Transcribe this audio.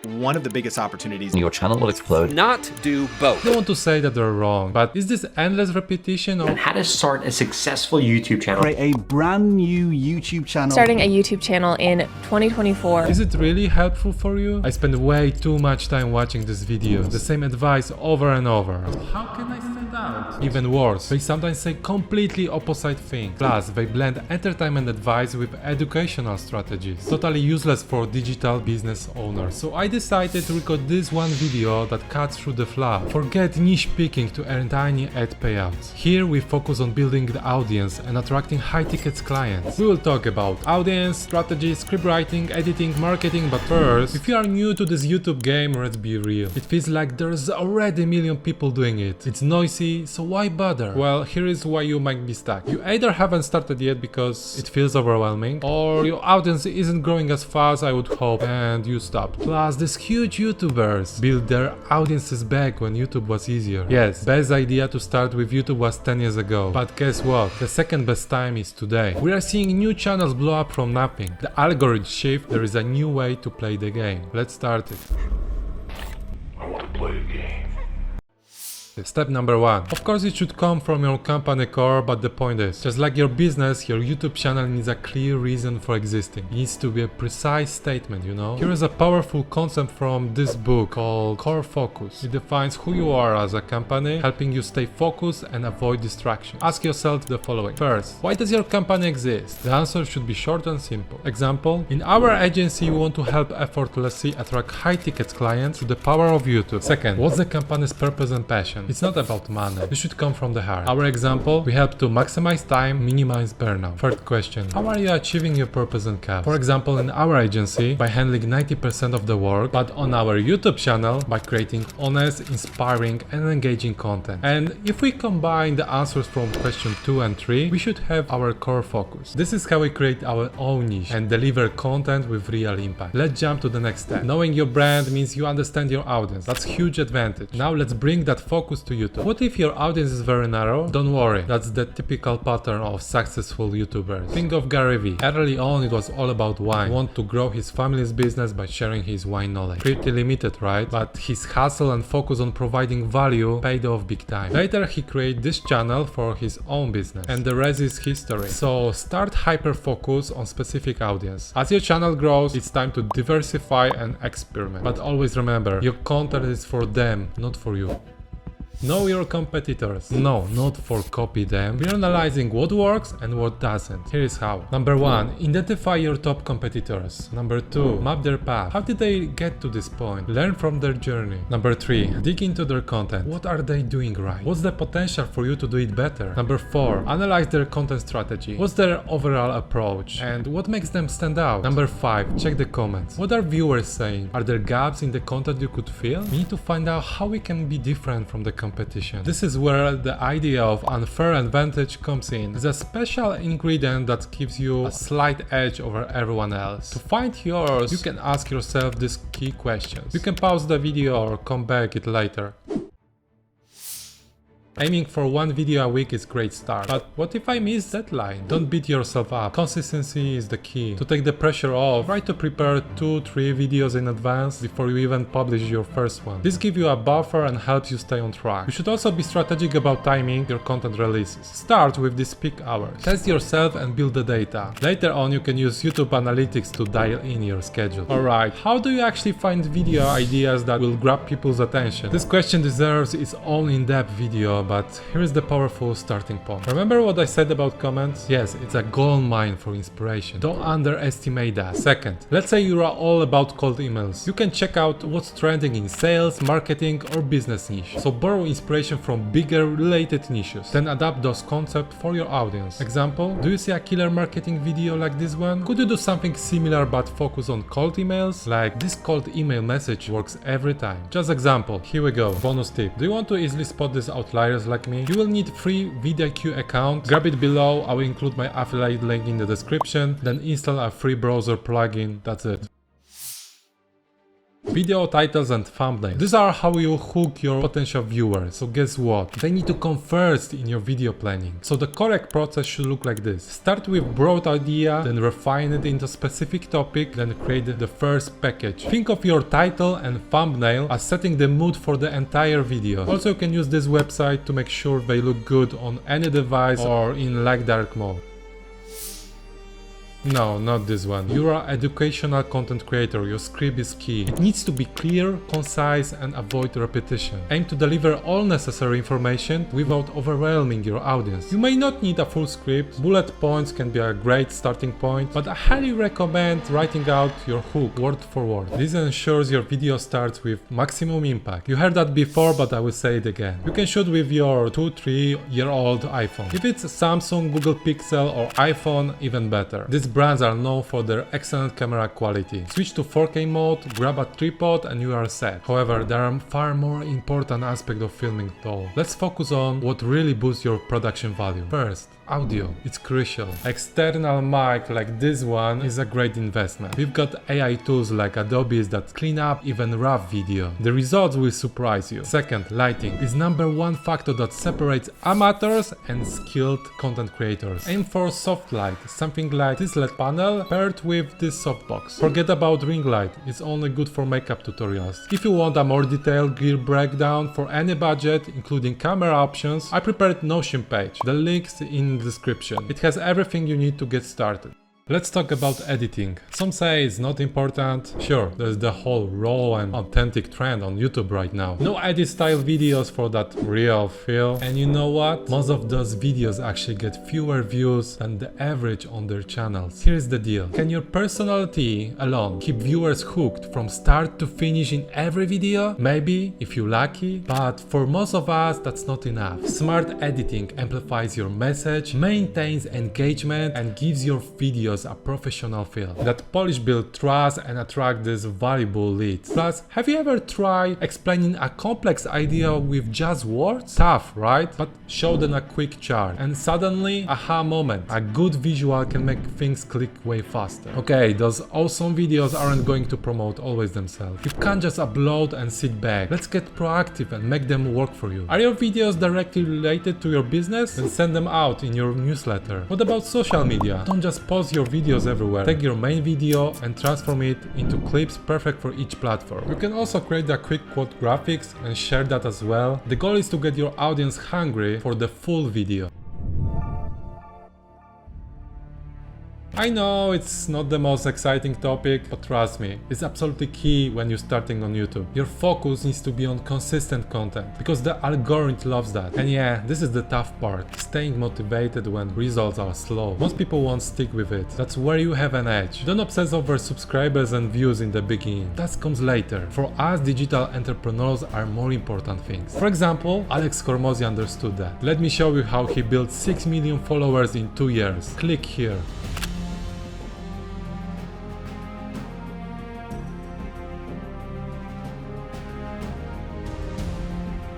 one of the biggest opportunities. Your channel will explode. Not do both. I don't want to say that they're wrong, but is this endless repetition or How to start a successful YouTube channel. Create a brand new YouTube channel. Starting a YouTube channel in 2024. is it really helpful for you? I spend way too much time watching this video, the same advice over and over. How can I stand out? Even worse, they sometimes say completely opposite things. Plus, they blend entertainment advice with educational strategies. Totally useless for digital business owners. So I decided to record this one video that cuts through the fluff. Forget niche picking to earn tiny ad payouts. Here we focus on building the audience and attracting high-ticket clients. We will talk about audience, strategy, script writing, editing, marketing, but first, if you are new to this YouTube game, let's be real. It feels like there's already a million people doing it. It's noisy, so why bother? Well, here is why you might be stuck. You either haven't started yet because it feels overwhelming, or your audience isn't growing as fast as I would hope and you stopped. Plus, these huge YouTubers built their audiences back when YouTube was easier. Yes, best idea to start with YouTube was 10 years ago, but guess what? The second best time is today. We are seeing new channels blow up from nothing. The algorithm shift, there is a new way to play the game. Let's start it. I want to play a game. Step number 1. Of course it should come from your company core, but the point is, just like your business, your YouTube channel needs a clear reason for existing. It needs to be a precise statement, you know? Here is a powerful concept from this book called Core Focus. It defines who you are as a company, helping you stay focused and avoid distraction. Ask yourself the following. First, why does your company exist? The answer should be short and simple. Example, in our agency we want to help effortlessly attract high-ticket clients through the power of YouTube. Second, what's the company's purpose and passion? It's not about money. This should come from the heart. Our example, we help to maximize time, minimize burnout. Third question, how are you achieving your purpose and cause? For example, in our agency, by handling 90% of the work, but on our YouTube channel, by creating honest, inspiring and engaging content. And if we combine the answers from question 2 and 3, we should have our core focus. This is how we create our own niche and deliver content with real impact. Let's jump to the next step. Knowing your brand means you understand your audience. That's a huge advantage. Now let's bring that focus to YouTube. What if your audience is very narrow? Don't worry, that's the typical pattern of successful YouTubers. Think of Gary Vee. Early on it was all about wine. He wanted to grow his family's business by sharing his wine knowledge. Pretty limited, right? But his hustle and focus on providing value paid off big time. Later he created this channel for his own business and the rest is history. So start hyper focus on specific audience. As your channel grows, it's time to diversify and experiment. But always remember, your content is for them, not for you. Know your competitors. No, not for copy them. We're analyzing what works and what doesn't. Here is how. Number 1. Identify your top competitors. Number 2. Map their path. How did they get to this point? Learn from their journey. Number 3. Dig into their content. What are they doing right? What's the potential for you to do it better? Number 4. Analyze their content strategy. What's their overall approach? And what makes them stand out? Number 5. Check the comments. What are viewers saying? Are there gaps in the content you could fill? We need to find out how we can be different from the competition. This is where the idea of unfair advantage comes in. It's a special ingredient that gives you a slight edge over everyone else. To find yours, you can ask yourself these key questions. You can pause the video or come back it later. Aiming for one video a week is a great start, but what if I miss deadline? Don't beat yourself up. Consistency is the key. To take the pressure off, try to prepare 2-3 videos in advance before you even publish your first one. This gives you a buffer and helps you stay on track. You should also be strategic about timing your content releases. Start with these peak hours. Test yourself and build the data. Later on you can use YouTube analytics to dial in your schedule. Alright, how do you actually find video ideas that will grab people's attention? This question deserves its own in-depth video, but here is the powerful starting point. Remember what I said about comments? Yes, it's a gold mine for inspiration. Don't underestimate that. Second, let's say you are all about cold emails. You can check out what's trending in sales, marketing or business niche. So borrow inspiration from bigger related niches. Then adapt those concepts for your audience. Example, do you see a killer marketing video like this one? Could you do something similar but focus on cold emails? Like this cold email message works every time. Just example, here we go. Bonus tip. Do you want to easily spot these outliers like me? You will need free VidIQ account. Grab it below. I will include my affiliate link in the description. Then install a free browser plugin. That's it. Video titles and thumbnails. These are how you hook your potential viewers. So guess what? They need to come first in your video planning. So the correct process should look like this. Start with broad idea, then refine it into specific topic, then create the first package. Think of your title and thumbnail as setting the mood for the entire video. Also, you can use this website to make sure they look good on any device or in light dark mode. No, not this one. You're an educational content creator, your script is key. It needs to be clear, concise and avoid repetition. Aim to deliver all necessary information without overwhelming your audience. You may not need a full script, bullet points can be a great starting point, but I highly recommend writing out your hook word for word. This ensures your video starts with maximum impact. You heard that before, but I will say it again. You can shoot with your 2-3-year-old iPhone. If it's Samsung, Google Pixel or iPhone, even better. These brands are known for their excellent camera quality. Switch to 4K mode, grab a tripod and you are set. However, there are far more important aspects of filming though. Let's focus on what really boosts your production value. First, audio. It's crucial. External mic like this one is a great investment. We've got AI tools like Adobe's that clean up even rough video. The results will surprise you. Second, lighting is #1 factor that separates amateurs and skilled content creators. Aim for soft light, something like this LED panel paired with this softbox. Forget about ring light, it's only good for makeup tutorials. If you want a more detailed gear breakdown for any budget, including camera options, I prepared Notion page. The link's in the description. It has everything you need to get started. Let's talk about editing. Some say it's not important. Sure, there's the whole raw and authentic trend on YouTube right now. No edit style videos for that real feel. And you know what? Most of those videos actually get fewer views than the average on their channels. Here's the deal. Can your personality alone keep viewers hooked from start to finish in every video? Maybe, if you're lucky. But for most of us, that's not enough. Smart editing amplifies your message, maintains engagement, and gives your videos a professional feel. That polish builds trust and attract these valuable leads. Plus, have you ever tried explaining a complex idea with just words? Tough, right? But show them a quick chart and suddenly, aha moment. A good visual can make things click way faster. Okay, those awesome videos aren't going to promote always themselves. You can't just upload and sit back. Let's get proactive and make them work for you. Are your videos directly related to your business? Then send them out in your newsletter. What about social media? Don't just post your videos everywhere. Take your main video and transform it into clips perfect for each platform. You can also create a quick quote graphics and share that as well. The goal is to get your audience hungry for the full video. I know it's not the most exciting topic, but trust me, it's absolutely key when you're starting on YouTube. Your focus needs to be on consistent content, because the algorithm loves that. And yeah, this is the tough part, staying motivated when results are slow. Most people won't stick with it. That's where you have an edge. Don't obsess over subscribers and views in the beginning. That comes later. For us, digital entrepreneurs are more important things. For example, Alex Hormozy understood that. Let me show you how he built 6 million followers in 2 years. Click here.